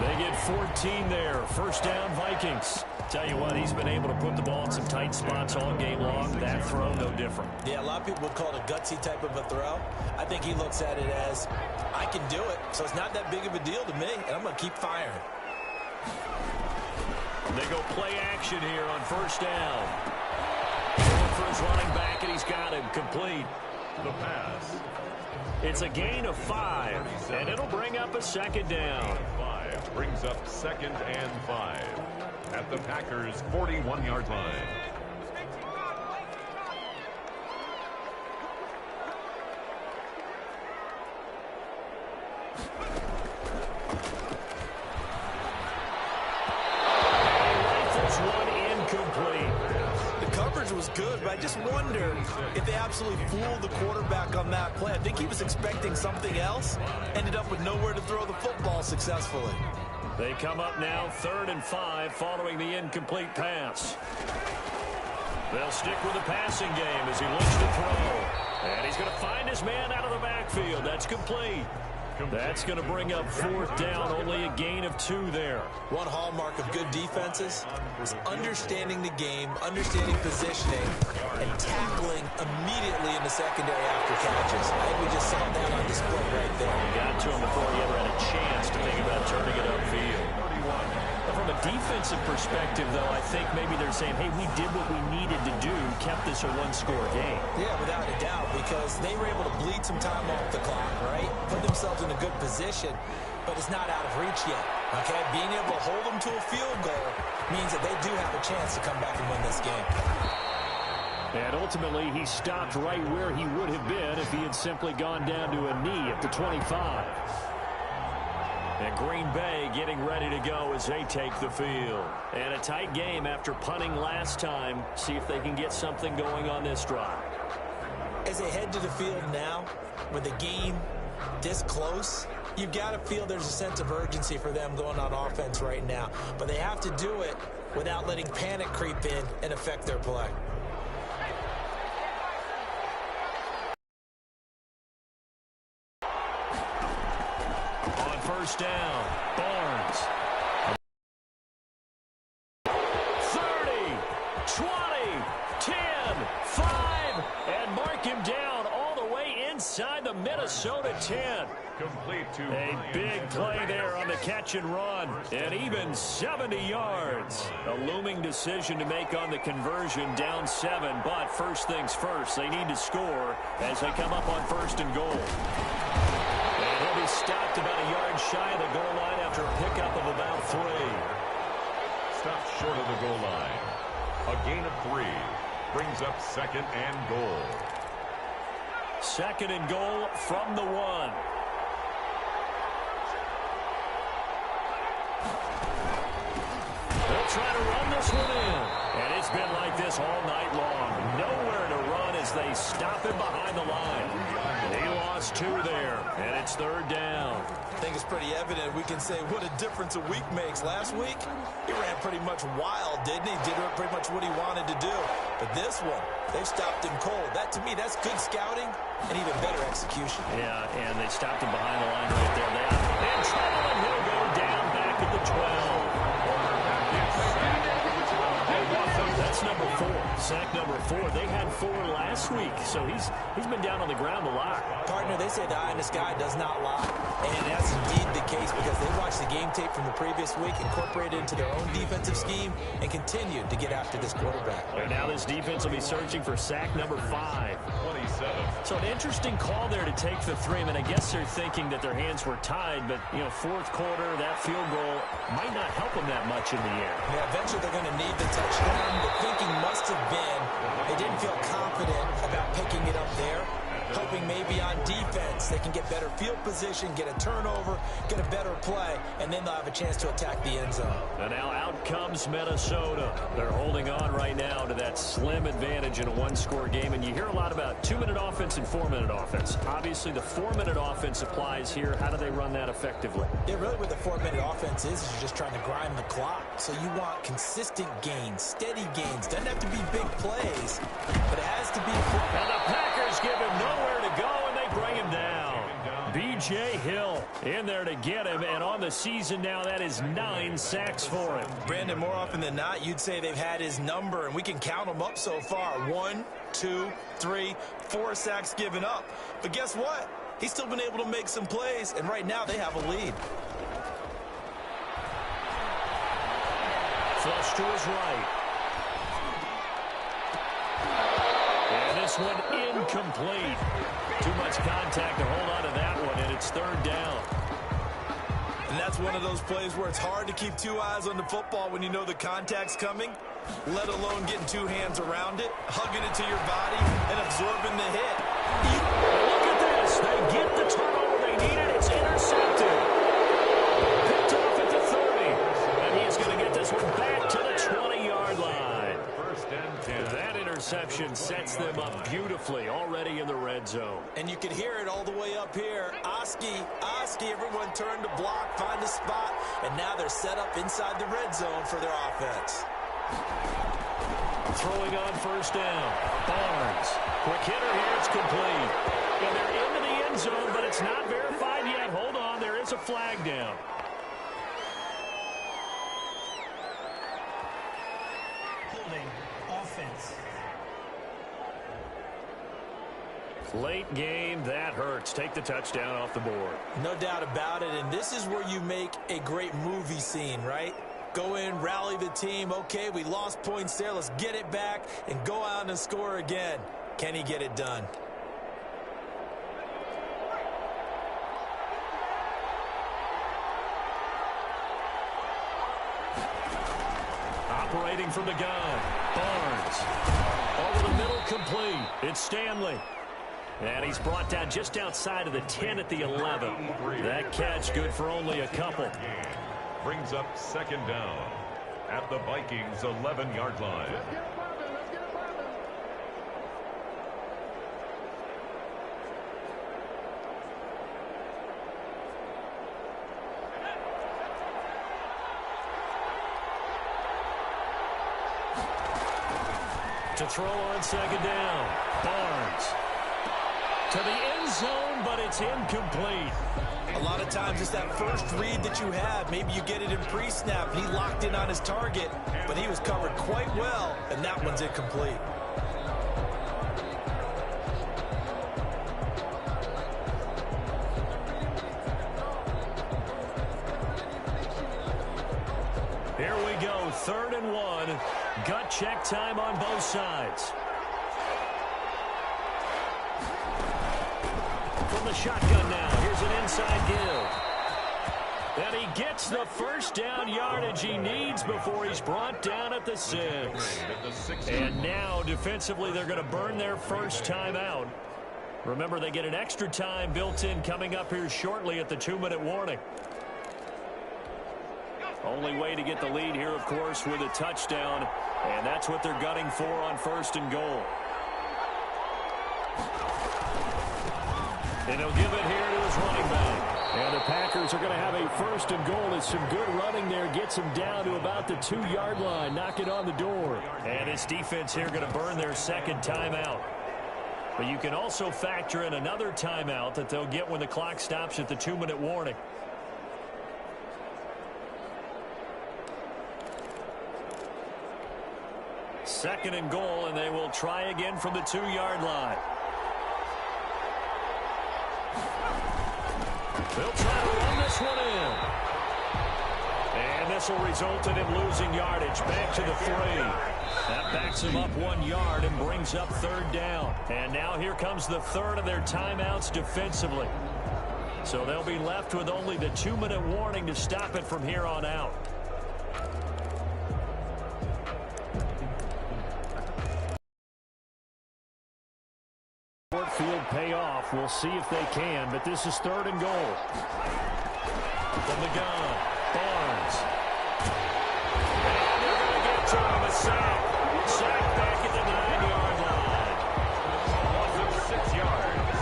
They get 14 there. First down, Vikings. Tell you what, he's been able to put the ball in some tight spots all game long. That throw, no different. Yeah, a lot of people would call it a gutsy type of a throw. I think he looks at it as, I can do it, so it's not that big of a deal to me, and I'm going to keep firing. They go play action here on first down. Going for his running back, and he's got him complete. The pass. It's a gain of 5, and it'll bring up a second down. 5 brings up 2nd and 5 at the Packers' 41-yard line. Was good, but I just wonder if they absolutely fooled the quarterback on that play. I think he was expecting something else, ended up with nowhere to throw the football successfully. They come up now 3rd and 5 following the incomplete pass. They'll stick with the passing game as he looks to throw. And he's going to find his man out of the backfield. That's complete. That's going to bring up 4th down, only a gain of 2 there. One hallmark of good defenses is understanding the game, understanding positioning, and tackling immediately in the secondary after catches. I think we just saw that on display right there. Got to him before he ever had a chance to think about turning it upfield. From a defensive perspective, though, I think maybe they're saying, hey, we did what we needed to do, kept this a one-score game. Yeah, without a doubt, because they were able to bleed some time off the clock, right? Put themselves in a good position, but it's not out of reach yet, okay? Being able to hold them to a field goal means that they do have a chance to come back and win this game. And ultimately, he stopped right where he would have been if he had simply gone down to a knee at the 25. And Green Bay getting ready to go as they take the field. And a tight game after punting last time. See if they can get something going on this drive. As they head to the field now, with the game this close, you've got to feel there's a sense of urgency for them going on offense right now. But they have to do it without letting panic creep in and affect their play. First down, Barnes. 30, 20, 10, 5, and mark him down all the way inside the Minnesota 10. Complete to a big play there on the catch and run, and even 70 yards. A looming decision to make on the conversion, down 7, but first things first, they need to score as they come up on 1st and goal. And he'll be stopped about a yard shy of the goal line after a pickup of about 3. Stopped short of the goal line. A gain of 3 brings up 2nd and goal. 2nd and goal from the 1. They'll try to run this one in. And it's been like this all night long. Nowhere to run as they stop him behind the line. He lost 2 there, and it's 3rd down. I think it's pretty evident we can say what a difference a week makes. Last week, he ran pretty much wild, didn't he? Did pretty much what he wanted to do. But this one, they've stopped him cold. That, to me, that's good scouting and even better execution. Yeah, and they stopped him behind the line right there. They're in trouble, and he'll go down back at the 12. That's number 4. Sack number 4. They had 4 last week, so he's been down on the ground a lot. Partner, they say the eye in the sky does not lie, and that's indeed the case because they watched the game tape from the previous week, incorporated it into their own defensive scheme, and continued to get after this quarterback. And now this defense will be searching for sack number 5. 27. So an interesting call there to take the 3. I mean, I guess they're thinking that their hands were tied, but, you know, 4th quarter, that field goal might not help them that much in the air. Yeah, eventually they're going to need the touchdown. The thinking must have been they didn't feel confident about picking it up there. hoping maybe on defense they can get better field position, get a turnover, get a better play, and then they'll have a chance to attack the end zone. And now out comes Minnesota. They're holding on right now to that slim advantage in a one-score game, and you hear a lot about 2-minute offense and 4-minute offense. Obviously, the 4-minute offense applies here. How do they run that effectively? Yeah, really what the 4-minute offense is you're just trying to grind the clock. So you want consistent gains, steady gains. Doesn't have to be big plays, but it has to be. And the Packers give him nowhere to go, and they bring him down. B.J. Hill in there to get him, and on the season now, that is 9 sacks for him. Brandon, more often than not, you'd say they've had his number, and we can count them up so far. 1, 2, 3, 4 sacks given up. But guess what? He's still been able to make some plays, and right now they have a lead. Flush to his right. And this one incomplete. Too much contact to hold on to that one, and it's 3rd down. And that's one of those plays where it's hard to keep 2 eyes on the football when you know the contact's coming, let alone getting 2 hands around it, hugging it to your body, and absorbing the hit. Look at this. They get the turnover they needed. It's intercepted. Picked off at the 30. And he's going to get this one back to the 20-yard line. First and 10. That interception sets them up beautifully already in the red zone. And you could hear it all the way up here. Oski, everyone turned to block, find a spot, and now they're set up inside the red zone for their offense. Throwing on 1st down. Barnes. Quick hitter here. It's complete. And they're into the end zone, but it's not verified yet. Hold on. There is a flag down. Holding offense. Late game, that hurts. Take the touchdown off the board. No doubt about it, and this is where you make a great movie scene, right? Go in, rally the team. Okay, we lost points there. Let's get it back and go out and score again. Can he get it done? Operating from the gun. Barnes. Over the middle, complete. It's Stanley. And he's brought down just outside of the 10 at the 11. That catch good for only a couple. Brings up 2nd down at the Vikings' 11-yard line. To throw on 2nd down. Barnes. To the end zone, but it's incomplete. A lot of times it's that first read that you have. Maybe you get it in pre-snap. He locked in on his target, but he was covered quite well, and that one's incomplete. Here we go, 3rd and 1. Gut check time on both sides. From the shotgun now, here's an inside give. And he gets the 1st down yardage he needs before he's brought down at the 6. And now, defensively, they're going to burn their first timeout. Remember, they get an extra time built in coming up here shortly at the 2-minute warning. Only way to get the lead here, of course, with a touchdown. And that's what they're gunning for on 1st and goal. And he'll give it here to his running back. And the Packers are going to have a 1st and goal. It's some good running there. Gets him down to about the 2-yard line. Knock it on the door. And this defense here going to burn their 2nd timeout. But you can also factor in another timeout that they'll get when the clock stops at the 2-minute warning. Second and goal, and they will try again from the 2-yard line. They'll try to run this one in. And this will result in him losing yardage back to the 3. That backs him up 1 yard and brings up 3rd down. And now here comes the 3rd of their timeouts defensively. So they'll be left with only the 2-minute warning to stop it from here on out. field pay off. We'll see if they can, but this is 3rd and goal. From the gun, Barnes. And they're going to get to him a sack. Sack back at the 9-yard line. Loss of 6 yards.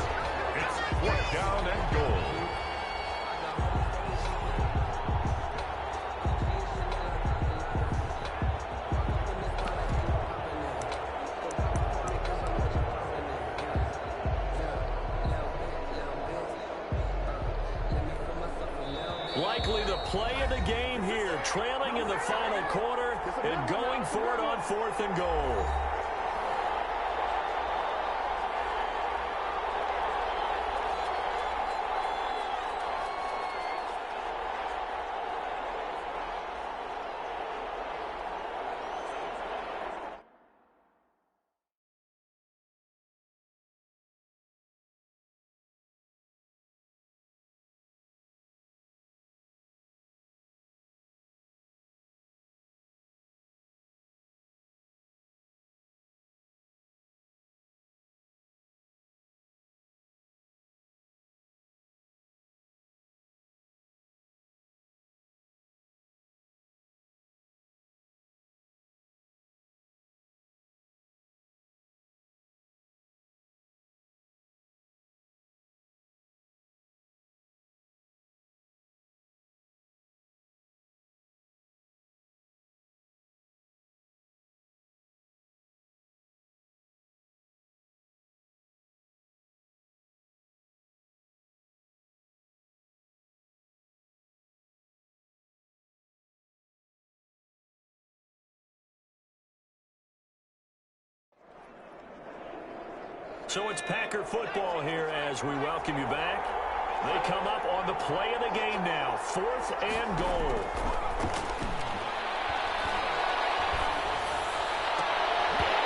It's 4th down and goal. Likely the play of the game here, trailing in the final quarter and going for it on 4th and goal. So it's Packer football here as we welcome you back. They come up on the play of the game now, 4th and goal.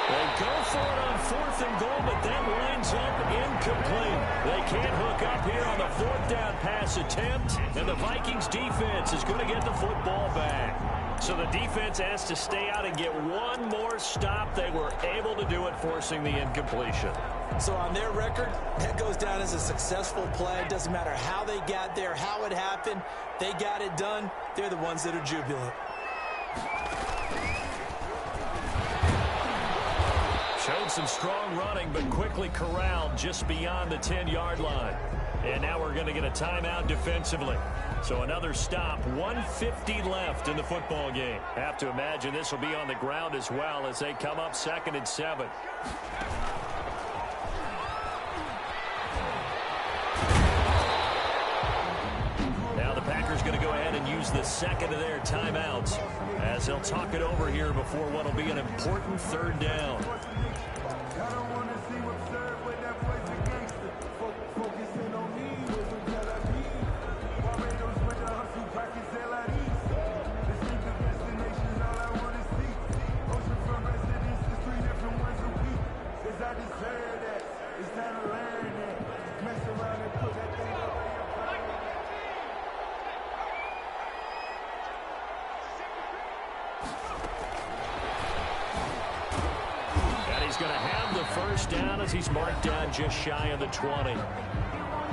They go for it on 4th and goal, but that winds up incomplete. They can't hook up here on the 4th down pass attempt, and the Vikings defense is going to get the football back. So the defense has to stay out and get one more stop. They were able to do it, forcing the incompletion. So on their record, that goes down as a successful play. It doesn't matter how they got there, how it happened. They got it done. They're the ones that are jubilant. Showed some strong running, but quickly corralled just beyond the 10-yard line. And now we're going to get a timeout defensively. So another stop, 1:50 left in the football game. Have to imagine this will be on the ground as well as they come up 2nd and 7. Now the Packers going to go ahead and use the second of their timeouts as they'll talk it over here before what will be an important 3rd down. Going to have the 1st down as he's marked down just shy of the 20.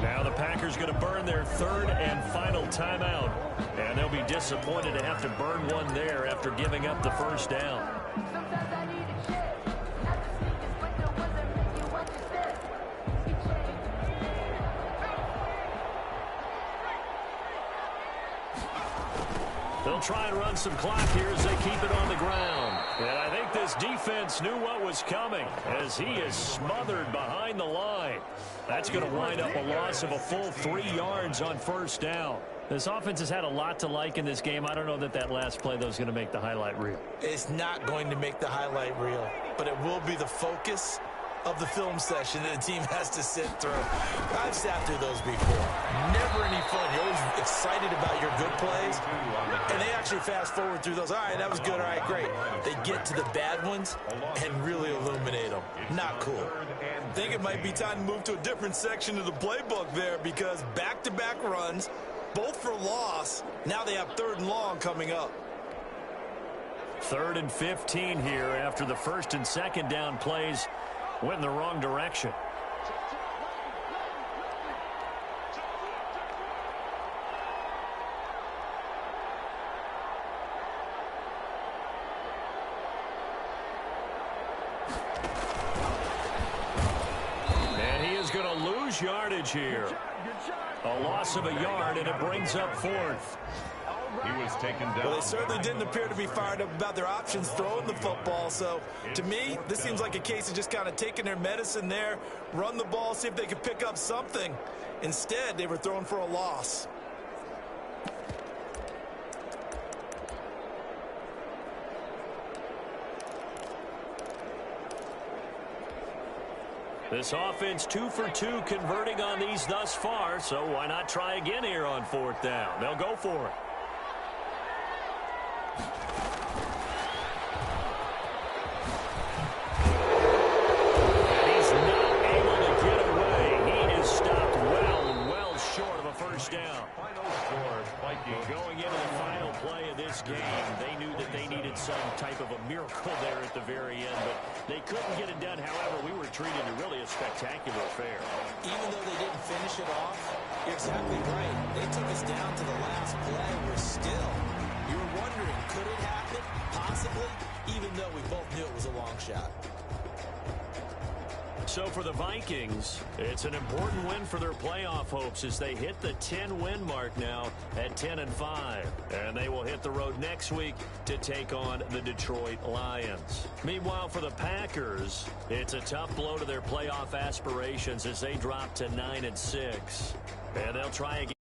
Now the Packers going to burn their 3rd and final timeout. And they'll be disappointed to have to burn one there after giving up the 1st down. They'll try and run some clock here as they keep it on the ground. And I think this defense knew what was coming as he is smothered behind the line. That's going to wind up a loss of a full 3 yards on 1st down. This offense has had a lot to like in this game. I don't know that that last play, though, is going to make the highlight reel. It's not going to make the highlight reel, but it will be the focus of the film session that the team has to sit through. I've sat through those before. Never any fun. You're always excited about your good plays, and they actually fast forward through those. All right, that was good. All right, great. They get to the bad ones and really illuminate them. Not cool. I think it might be time to move to a different section of the playbook there because back-to-back runs, both for loss. Now they have 3rd and long coming up. 3rd and 15 here after the 1st and 2nd down plays went in the wrong direction. And he is going to lose yardage here. A loss of a yard, and it brings up fourth. He was taken down. Well, they certainly didn't appear to be fired up about their options throwing the football. So, to me, this seems like a case of just kind of taking their medicine there, run the ball, see if they could pick up something. Instead, they were throwing for a loss. This offense 2 for 2 converting on these thus far, so why not try again here on fourth down? They'll go for it. And he's not able to get away. He is stopped well short of a first down. Final score, Vikings. Going into the final play of this game, they knew that they needed some type of a miracle there at the very end, but they couldn't get it done. However, we were treated to really a spectacular affair. Even though they didn't finish it off, you're exactly right. They took us down to the last play. We're still. You were wondering, could it happen? Possibly, even though we both knew it was a long shot. So for the Vikings, it's an important win for their playoff hopes as they hit the 10-win mark now at 10-5. And they will hit the road next week to take on the Detroit Lions. Meanwhile, for the Packers, it's a tough blow to their playoff aspirations as they drop to 9-6. And they'll try again.